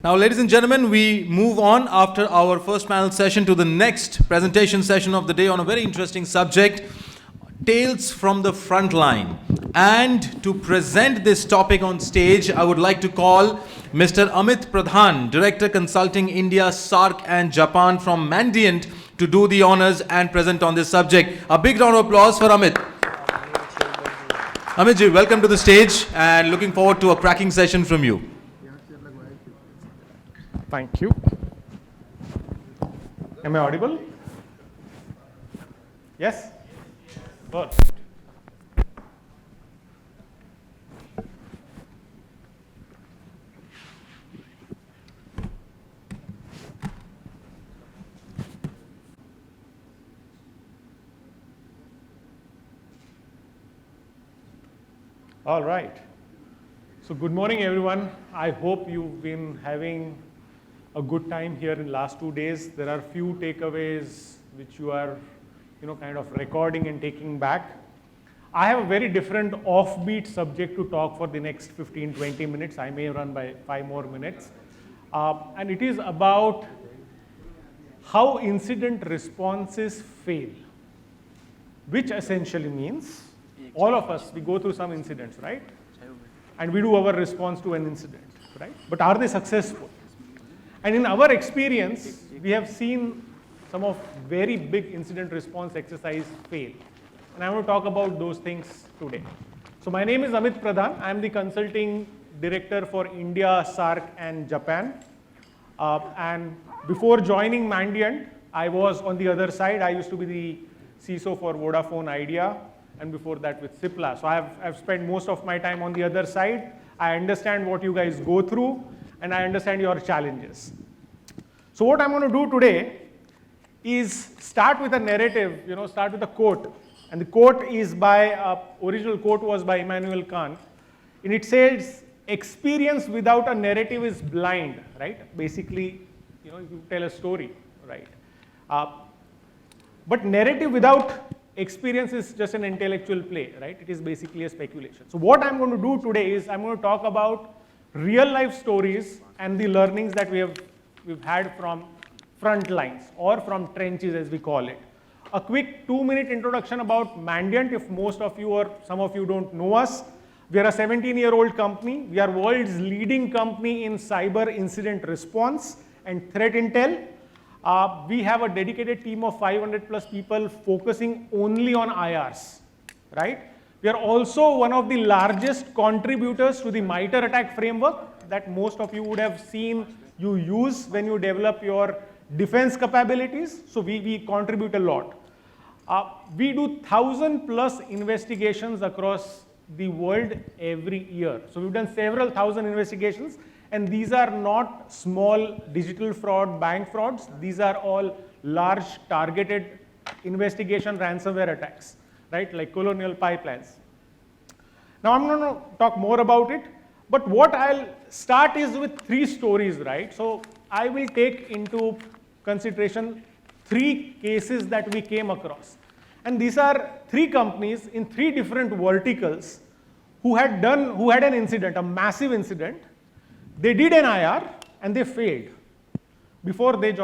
Now, ladies and gentlemen, we move on after our first panel session to the next presentation session of the day on a very interesting subject, Tales from the Frontline. And to present this topic on stage, I would like to call Mr. Amit Pradhan, Director Consulting India, SAARC and Japan from Mandiant, to do the honors and present on this subject. A big round of applause for Amit. Amitji, welcome to the stage and looking forward to a cracking session from you. Thank you. Am I audible? Yes? Good. All right. So good morning, everyone. I hope you've been having a good time here in last 2 days. There are few takeaways which you are, kind of recording and taking back. I have a very different offbeat subject to talk for the next 15-20 minutes. I may run by 5 more minutes. And it is about how incident responses fail, which essentially means all of us, we go through some incidents, right? And we do our response to an incident, right? But are they successful? And in our experience, we have seen some of very big incident response exercise fail. And I want to talk about those things today. So my name is Amit Pradhan. I am the consulting director for India, SAARC and Japan. And before joining Mandiant, I was on the other side. I used to be the CISO for Vodafone Idea, and before that with Cipla. So I've spent most of my time on the other side. I understand what you guys go through, and I understand your challenges. So what I'm going to do today is start with a narrative, start with a quote. And the quote is original quote was by Immanuel Kant. And it says, experience without a narrative is blind, right? Basically, you tell a story, right? But narrative without experience is just an intellectual play, right? It is basically a speculation. So what I'm going to do today is I'm going to talk about real life stories and the learnings that we've had from front lines or from trenches, as we call it. A quick 2-minute introduction about Mandiant, if most of you or some of you don't know us. We are a 17-year-old company. We are world's leading company in cyber incident response and threat intel. We have a dedicated team of 500 plus people focusing only on IRs, right? We are also one of the largest contributors to the MITRE ATT&CK framework that most of you would have seen you use when you develop your defense capabilities. So we contribute a lot. We do 1,000 plus investigations across the world every year. So we've done several thousand investigations, and these are not small digital fraud, bank frauds. These are all large targeted investigation ransomware attacks, right? Like Colonial Pipelines. Now I'm going to talk more about it, but what I'll start is with 3 stories, right? So I will take into consideration 3 cases that we came across. And these are 3 companies in 3 different verticals who had an incident, a massive incident. They did an IR and they failed before they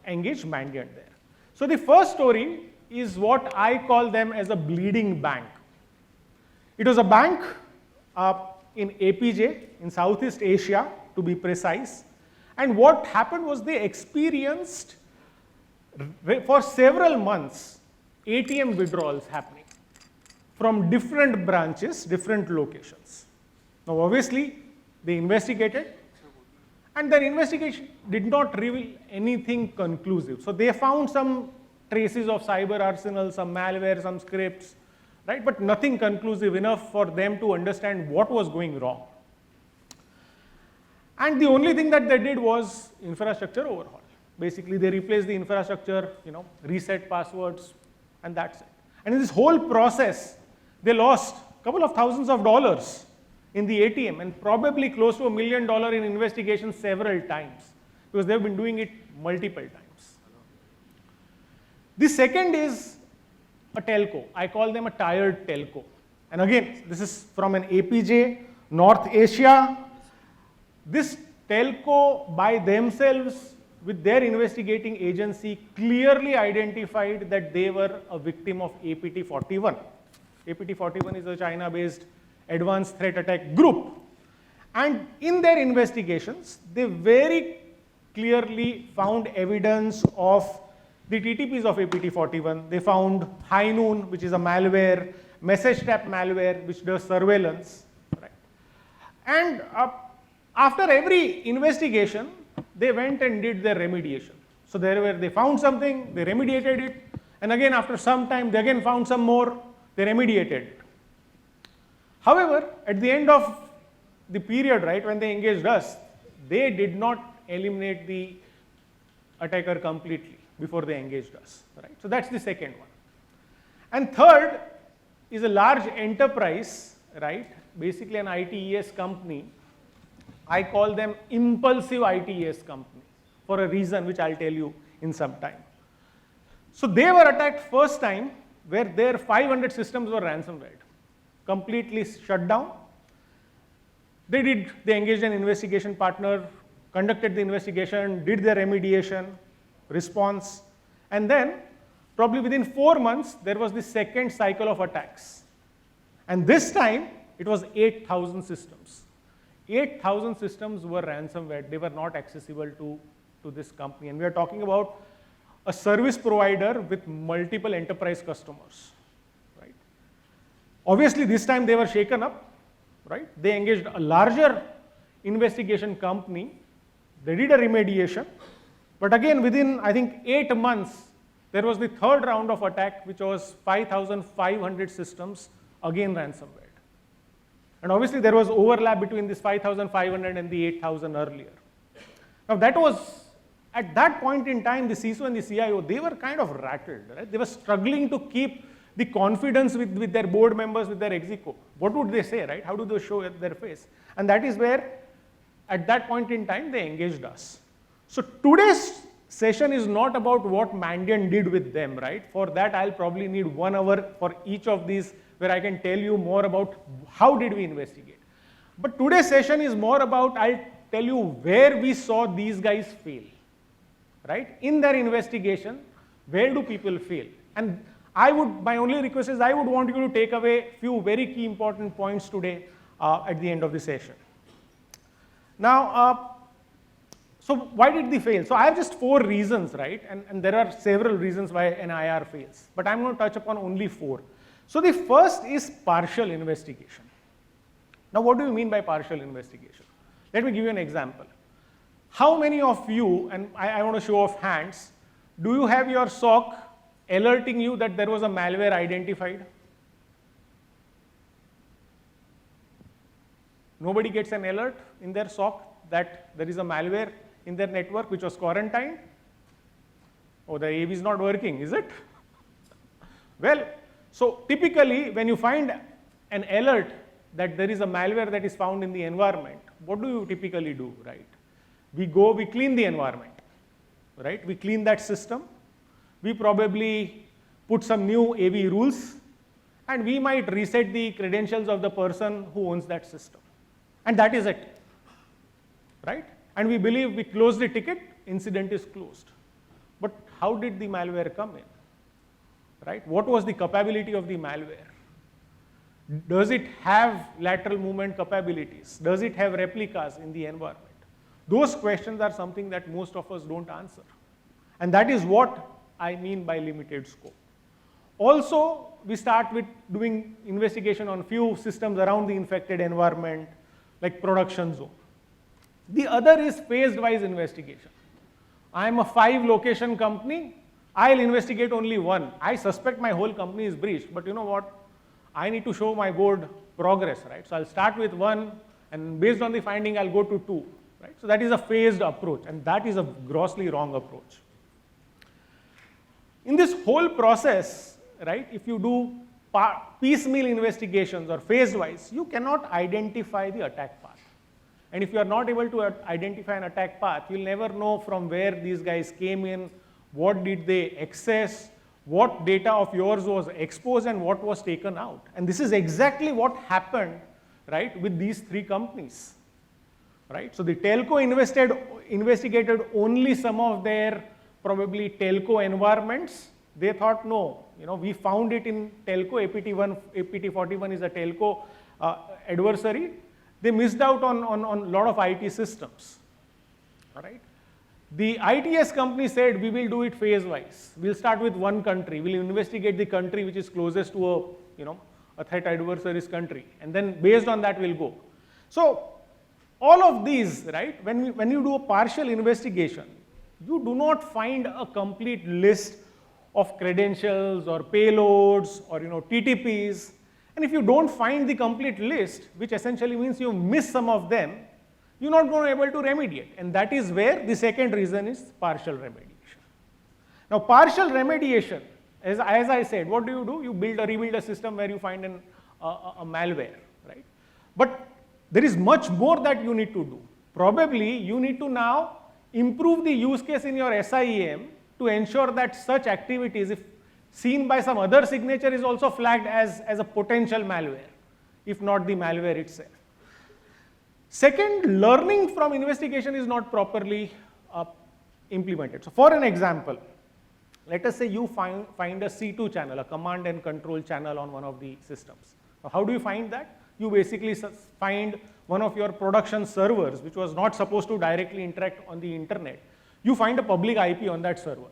engaged Mandiant there. So the first story is what I call them as a bleeding bank. It was a bank in APJ, in Southeast Asia, to be precise. And what happened was they experienced, for several months, ATM withdrawals happening from different branches, different locations. Now, obviously, they investigated, and their investigation did not reveal anything conclusive. So they found some traces of cyber arsenal, some malware, some scripts, right? But nothing conclusive enough for them to understand what was going wrong. And the only thing that they did was infrastructure overhaul. Basically, they replaced the infrastructure, reset passwords, and that's it. And in this whole process, they lost a couple of thousands of dollars in the ATM and probably close to $1 million in investigations several times because they've been doing it multiple times. The second is a telco. I call them a tired telco. And again, this is from an APJ, North Asia. This telco by themselves with their investigating agency clearly identified that they were a victim of APT-41. APT-41 is a China-based advanced threat attack group. And in their investigations, they very clearly found evidence of the TTPs of APT-41. They found High Noon, which is a malware, message trap malware, which does surveillance. Right? And after every investigation, they went and did their remediation. So they found something, they remediated it, and again after some time, they again found some more, they remediated it. However, at the end of the period, right, when they engaged us, they did not eliminate the attacker completely before they engaged us, right? So that's the second one. And third is a large enterprise, right? Basically an ITES company. I call them impulsive ITES company for a reason which I'll tell you in some time. So they were attacked first time where their 500 systems were ransomware, completely shut down. They engaged an investigation partner, conducted the investigation, did their remediation, response, and then probably within 4 months, there was the second cycle of attacks. And this time, it was 8,000 systems. 8,000 systems were ransomware. They were not accessible to this company. And we are talking about a service provider with multiple enterprise customers, right? Obviously, this time they were shaken up, right? They engaged a larger investigation company. They did a remediation. But again, within, I think, 8 months, there was the third round of attack, which was 5,500 systems, again ransomware. And obviously, there was overlap between this 5,500 and the 8,000 earlier. Now, that was, at that point in time, the CISO and the CIO, they were kind of rattled, right? They were struggling to keep the confidence with their board members, with their execo. What would they say, right? How do they show their face? And that is where, at that point in time, they engaged us. So today's session is not about what Mandiant did with them, right? For that, I'll probably need 1 hour for each of these where I can tell you more about how did we investigate. But today's session is more about, I'll tell you where we saw these guys fail, right? In their investigation, where do people fail? And my only request is I would want you to take away a few very key important points today at the end of the session. Now, so why did they fail? So I have just 4 reasons, right? And there are several reasons why an IR fails, but I'm going to touch upon only 4. So the first is partial investigation. Now, what do you mean by partial investigation? Let me give you an example. How many of you, and I want to show of hands, do you have your SOC alerting you that there was a malware identified? Nobody gets an alert in their SOC that there is a malware in their network which was quarantined? Oh, the AV is not working, is it? Well, so typically when you find an alert that there is a malware that is found in the environment, what do you typically do, right? We clean the environment, right? We clean that system. We probably put some new AV rules, and we might reset the credentials of the person who owns that system. And that is it, right? And we believe we close the ticket, incident is closed. But how did the malware come in, right? What was the capability of the malware? Does it have lateral movement capabilities? Does it have replicas in the environment? Those questions are something that most of us don't answer. And that is what I mean by limited scope. Also, we start with doing investigation on few systems around the infected environment, like production zone. The other is phased-wise investigation. I am a 5-location company. I'll investigate only 1. I suspect my whole company is breached, but you know what? I need to show my board progress, right? So I'll start with 1, and based on the finding, I'll go to 2, right? So that is a phased approach, and that is a grossly wrong approach. In this whole process, right, if you do piecemeal investigations or phased-wise, you cannot identify the attack path. And if you are not able to identify an attack path, you'll never know from where these guys came in, what did they access, what data of yours was exposed, and what was taken out. And this is exactly what happened, right, with these 3 companies. right? So the telco investigated only some of their probably telco environments. They thought, no, we found it in telco, APT41 is a telco adversary. They missed out on a lot of IT systems, all right? The ITS company said, we will do it phase-wise. We'll start with one country. We'll investigate the country which is closest to a threat adversary's country. And then based on that, we'll go. So all of these, right, when you do a partial investigation, you do not find a complete list of credentials or payloads or TTPs. And if you don't find the complete list, which essentially means you miss some of them, you're not going to be able to remediate. And that is where the second reason is partial remediation. Now, partial remediation, as I said, what do? You rebuild a system where you find a malware, right? But there is much more that you need to do. Probably you need to now improve the use case in your SIEM to ensure that such activities, if seen by some other signature, is also flagged as a potential malware, if not the malware itself. Second, learning from investigation is not properly implemented. So for an example, let us say you find a C2 channel, a command and control channel on one of the systems. Now, how do you find that? You basically find one of your production servers, which was not supposed to directly interact on the internet. You find a public IP on that server,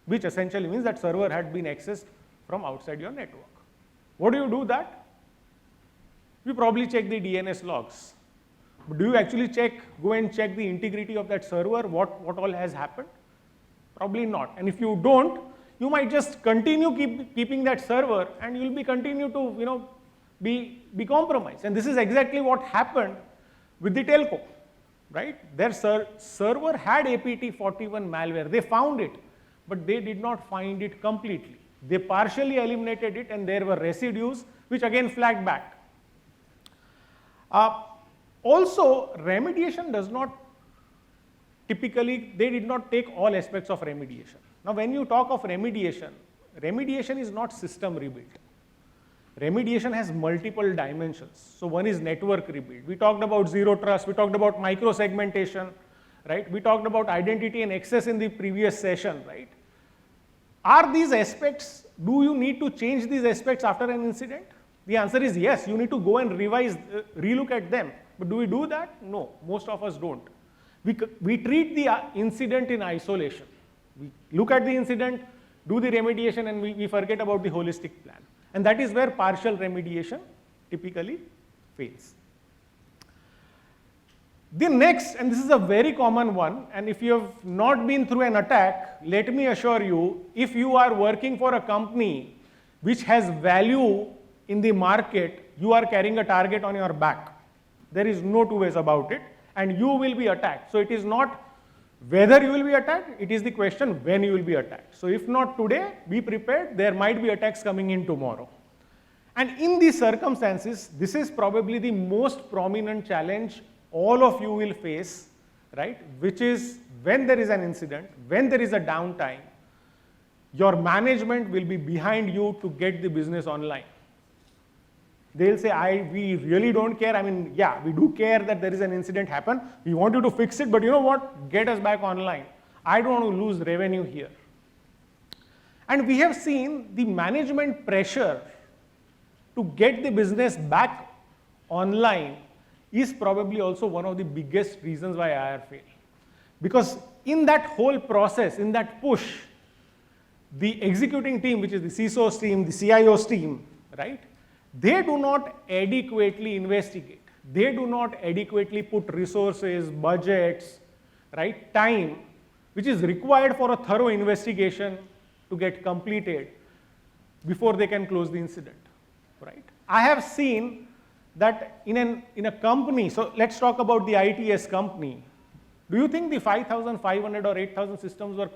which essentially means that server had been accessed from outside your network. What do you do that? You probably check the DNS logs. But do you actually go and check the integrity of that server, what all has happened? Probably not. And if you don't, you might just continue keeping that server, and you'll be continue to be compromised. And this is exactly what happened with the telco, right? Their server had APT41 malware. They found it, but they did not find it completely. They partially eliminated it, and there were residues, which again flagged back. Also, remediation does not typically, they did not take all aspects of remediation. Now, when you talk of remediation, remediation is not system rebuild. Remediation has multiple dimensions. So one is network rebuild. We talked about zero trust. We talked about micro-segmentation, right? We talked about identity and access in the previous session, right? Are these aspects, do you need to change these aspects after an incident? The answer is yes. You need to go and relook at them. But do we do that? No, most of us don't. We treat the incident in isolation. We look at the incident, do the remediation, and we forget about the holistic plan. And that is where partial remediation typically fails. The next, and this is a very common one, and if you have not been through an attack, let me assure you, if you are working for a company which has value in the market, you are carrying a target on your back. There is no two ways about it, and you will be attacked. So it is not whether you will be attacked, it is the question when you will be attacked. So if not today, be prepared, there might be attacks coming in tomorrow. And in these circumstances, this is probably the most prominent challenge all of you will face, right? Which is when there is an incident, when there is a downtime, your management will be behind you to get the business online. They'll say, we really don't care. I mean, yeah, we do care that there is an incident happen. We want you to fix it, but you know what? Get us back online. I don't want to lose revenue here. And we have seen the management pressure to get the business back online is probably also one of the biggest reasons why IR failed. Because in that whole process, in that push, the executing team, which is the CISO's team, the CIO's team, right? They do not adequately investigate. They do not adequately put resources, budgets, right, time, which is required for a thorough investigation to get completed before they can close the incident, right? I have seen that in a company, so let's talk about the ITS company. Do you think the 5,500 or 8,000 systems were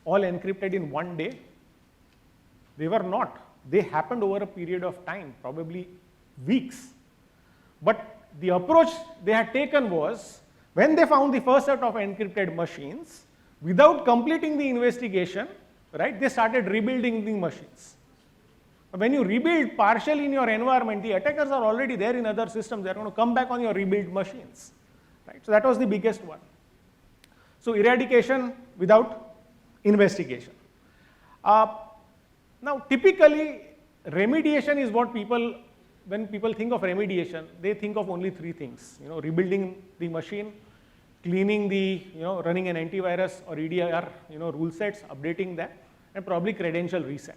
all encrypted in one day? They were not. They happened over a period of time, probably weeks. But the approach they had taken was, when they found the first set of encrypted machines, without completing the investigation, right, they started rebuilding the machines. When you rebuild partially in your environment, the attackers are already there in other systems. They're going to come back on your rebuilt machines, right? So that was the biggest one. So eradication without investigation. Now, typically, remediation is what people, when people think of remediation, they think of only three things, rebuilding the machine, cleaning the, running an antivirus or EDR, rule sets, updating them, and probably credential reset.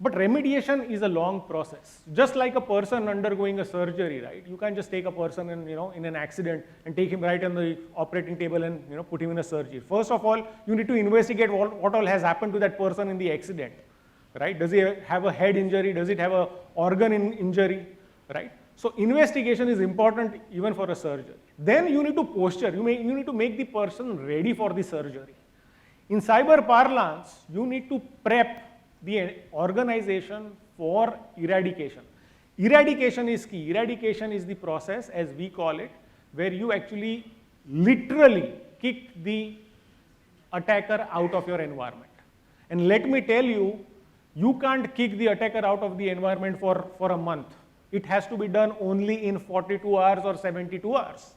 But remediation is a long process. Just like a person undergoing a surgery, right? You can't just take a person in, in an accident and take him right on the operating table and, put him in a surgery. First of all, you need to investigate what all has happened to that person in the accident, right? Does he have a head injury? Does it have an organ injury, right? So investigation is important even for a surgery. Then you need to posture. You need to make the person ready for the surgery. In cyber parlance, you need to prep the organization for eradication. Eradication is key. Eradication is the process, as we call it, where you actually literally kick the attacker out of your environment. And let me tell you, you can't kick the attacker out of the environment for a month. It has to be done only in 42 hours or 72 hours,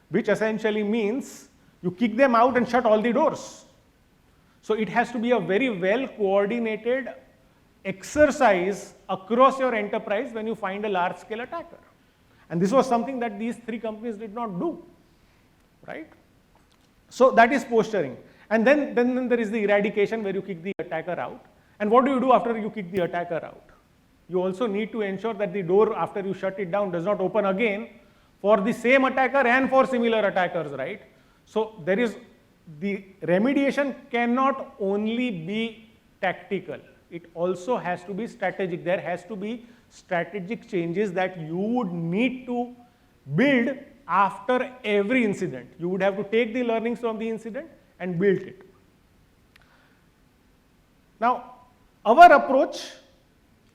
which essentially means you kick them out and shut all the doors. So it has to be a very well coordinated exercise across your enterprise when you find a large scale attacker. And this was something that these three companies did not do, right? So that is posturing. And then there is the eradication where you kick the attacker out. And what do you do after you kick the attacker out? You also need to ensure that the door after you shut it down does not open again for the same attacker and for similar attackers, right? So there is the remediation cannot only be tactical, it also has to be strategic. There has to be strategic changes that you would need to build after every incident. You would have to take the learnings from the incident and build it. Now, our approach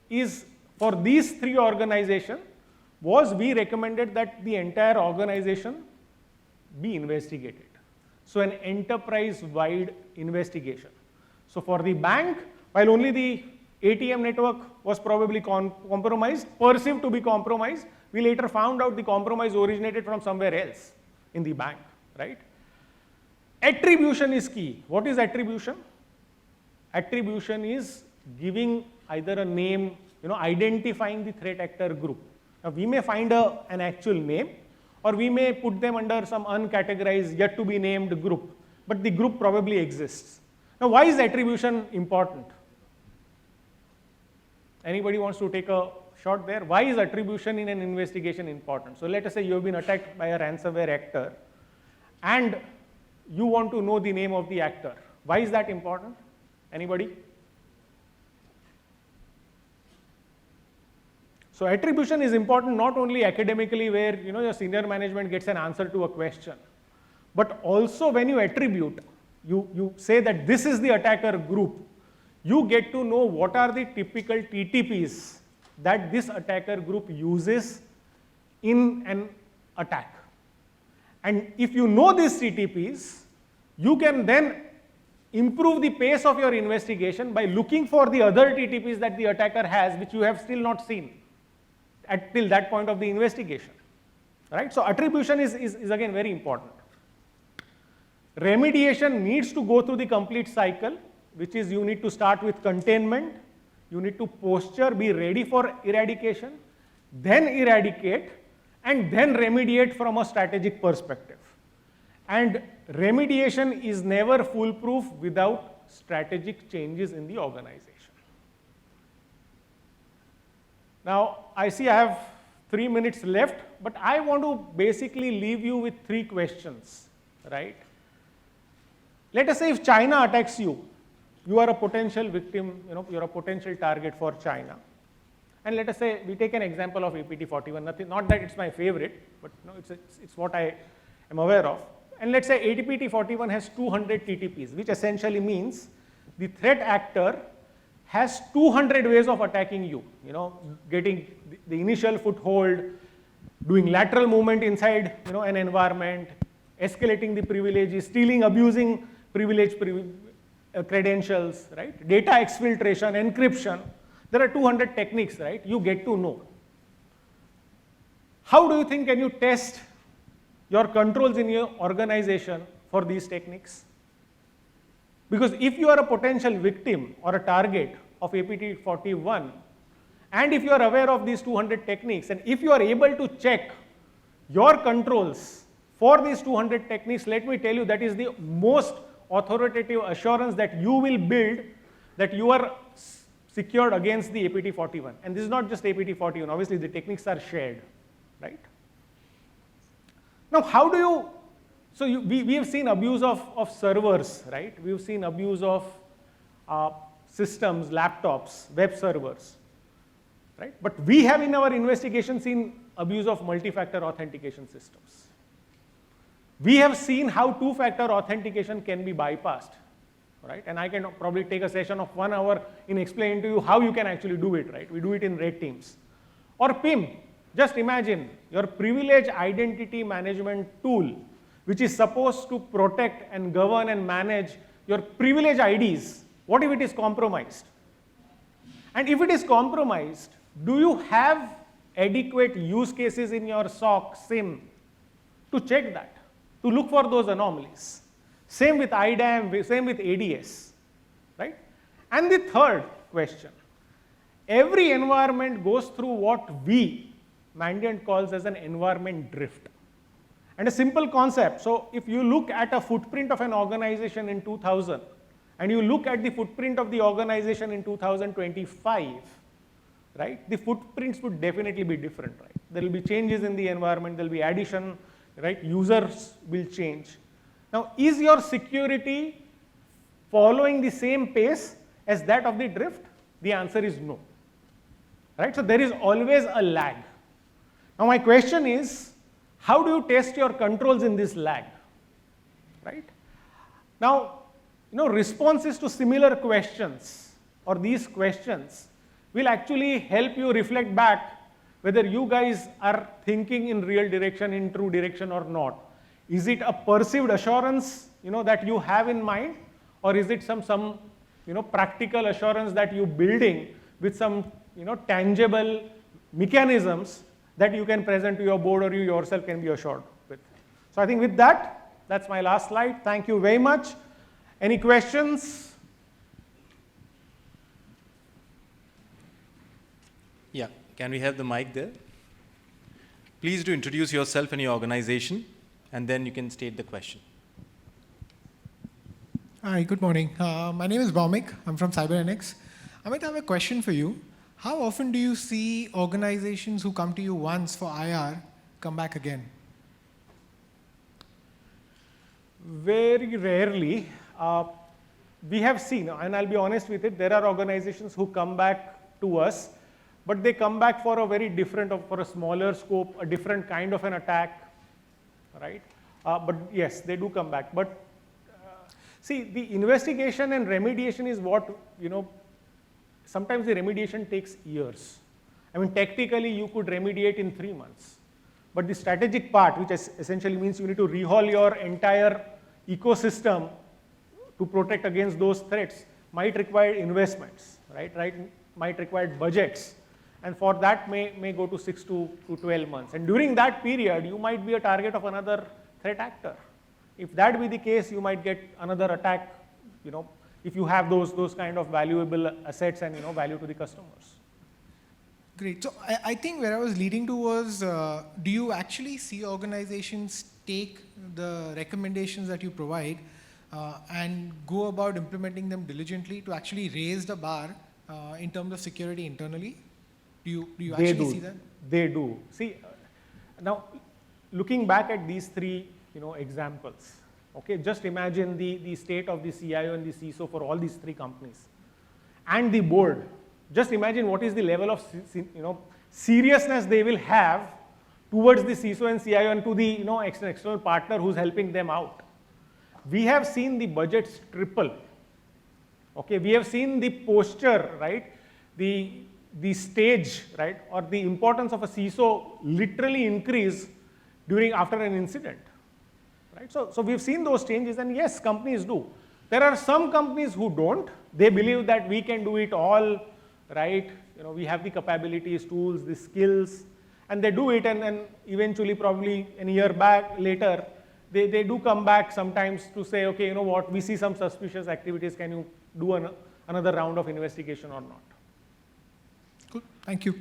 is for these three organizations was we recommended that the entire organization be investigated. So an enterprise-wide investigation. So for the bank, while only the ATM network was probably compromised, perceived to be compromised, we later found out the compromise originated from somewhere else in the bank, right? Attribution is key. What is attribution? Attribution is giving either a name, identifying the threat actor group. Now we may find an actual name, or we may put them under some uncategorized, yet to be named group, but the group probably exists. Now, why is attribution important? Anybody wants to take a shot there? Why is attribution in an investigation important? So let us say you have been attacked by a ransomware actor, and you want to know the name of the actor. Why is that important? Anybody? So attribution is important not only academically where your senior management gets an answer to a question, but also when you attribute, you say that this is the attacker group, you get to know what are the typical TTPs that this attacker group uses in an attack. And if you know these TTPs, you can then improve the pace of your investigation by looking for the other TTPs that the attacker has, which you have still not seen till that point of the investigation, right? So attribution is again very important. Remediation needs to go through the complete cycle, which is you need to start with containment, you need to posture, be ready for eradication, then eradicate, and then remediate from a strategic perspective. And remediation is never foolproof without strategic changes in the organization. Now, I see I have 3 minutes left, but I want to basically leave you with 3 questions, right? Let us say if China attacks you, you are a potential victim, you're a potential target for China. And let us say we take an example of APT41, not that it's my favorite, but it's what I am aware of. And let's say APT41 has 200 TTPs, which essentially means the threat actor has 200 ways of attacking you, getting the initial foothold, doing lateral movement inside, an environment, escalating the privileges, stealing, abusing credentials, right? Data exfiltration, encryption. There are 200 techniques, right? You get to know. How do you think can you test your controls in your organization for these techniques? Because if you are a potential victim or a target of APT 41, and if you are aware of these 200 techniques, and if you are able to check your controls for these 200 techniques, let me tell you that is the most authoritative assurance that you will build that you are secured against the APT 41. And this is not just APT 41, obviously the techniques are shared, right? Now, how do you, so we have seen abuse of servers, right? We've seen abuse of systems, laptops, web servers, right? But we have in our investigation seen abuse of multi-factor authentication systems. We have seen how two-factor authentication can be bypassed, right? And I can probably take a session of 1 hour in explaining to you how you can actually do it, right? We do it in red teams. Or PIM, just imagine your privilege identity management tool, which is supposed to protect and govern and manage your privilege IDs. What if it is compromised? And if it is compromised, do you have adequate use cases in your SOC, SIM to check that, to look for those anomalies? Same with IDAM, same with ADS, right? And the third question, every environment goes through what we, Mandiant, calls as an environment drift. And a simple concept, so if you look at a footprint of an organization in 2000, and you look at the footprint of the organization in 2025, right, the footprints would definitely be different, right? There will be changes in the environment, there will be addition, right? Users will change. Now, is your security following the same pace as that of the drift? The answer is no, right? So there is always a lag. Now, my question is, how do you test your controls in this lag, right? Now, responses to similar questions or these questions will actually help you reflect back whether you guys are thinking in real direction, in true direction or not. Is it a perceived assurance, that you have in mind, or is it some practical assurance that you're building with some, tangible mechanisms that you can present to your board or you yourself can be assured with. So I think with that, that's my last slide. Thank you very much. Any questions? Yeah, can we have the mic there? Please do introduce yourself and your organization, and then you can state the question. Hi, good morning. My name is Baumik. I'm from Synnex. Amit, I have a question for you. How often do you see organizations who come to you once for IR come back again? Very rarely. We have seen, and I'll be honest with it, there are organizations who come back to us, but they come back for a very different, for a smaller scope, a different kind of an attack, right? But yes, they do come back. But see, the investigation and remediation is what, sometimes the remediation takes years. I mean, technically, you could remediate in 3 months. But the strategic part, which essentially means you need to rehaul your entire ecosystem to protect against those threats, might require investments, right? Might require budgets. And for that may go to 6 to 12 months. And during that period, you might be a target of another threat actor. If that be the case, you might get another attack, if you have those kind of valuable assets and value to the customers. Great. So I think where I was leading to was, do you actually see organizations take the recommendations that you provide and go about implementing them diligently to actually raise the bar in terms of security internally? Do you actually see that? They do. See, now looking back at these three examples, okay, just imagine the state of the CIO and the CISO for all these three companies and the board. Just imagine what is the level of seriousness they will have towards the CISO and CIO and to the external partner who's helping them out. We have seen the budgets triple. Okay, we have seen the posture, right? The stage, right, or the importance of a CISO literally increase after an incident, right? So we've seen those changes, and yes, companies do. There are some companies who don't. They believe that we can do it all, right? We have the capabilities, tools, the skills, And they do it, and then eventually, probably a year back later, they do come back sometimes to say, okay, you know what, we see some suspicious activities, can you do another round of investigation or not? Cool, thank you.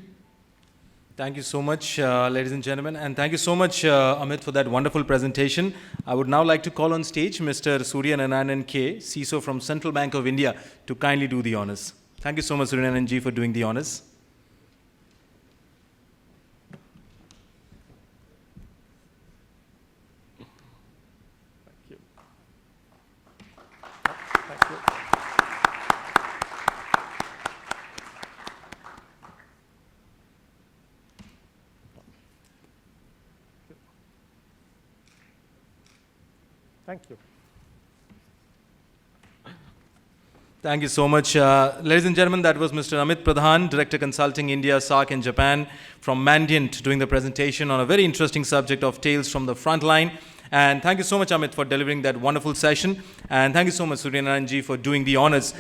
Thank you so much, ladies and gentlemen, and thank you so much, Amit, for that wonderful presentation. I would now like to call on stage Mr. Suryanarayanan K, CISO from Central Bank of India, to kindly do the honors. Thank you so much, Suryanarayanan ji, for doing the honors. Thank you. Thank you. Thank you. Thank you so much. Ladies and gentlemen, that was Mr. Amit Pradhan, Director Consulting India, SAARC in Japan, from Mandiant, doing the presentation on a very interesting subject of Tales from the Frontline. And thank you so much, Amit, for delivering that wonderful session. And thank you so much, Suryanarayan ji, for doing the honors.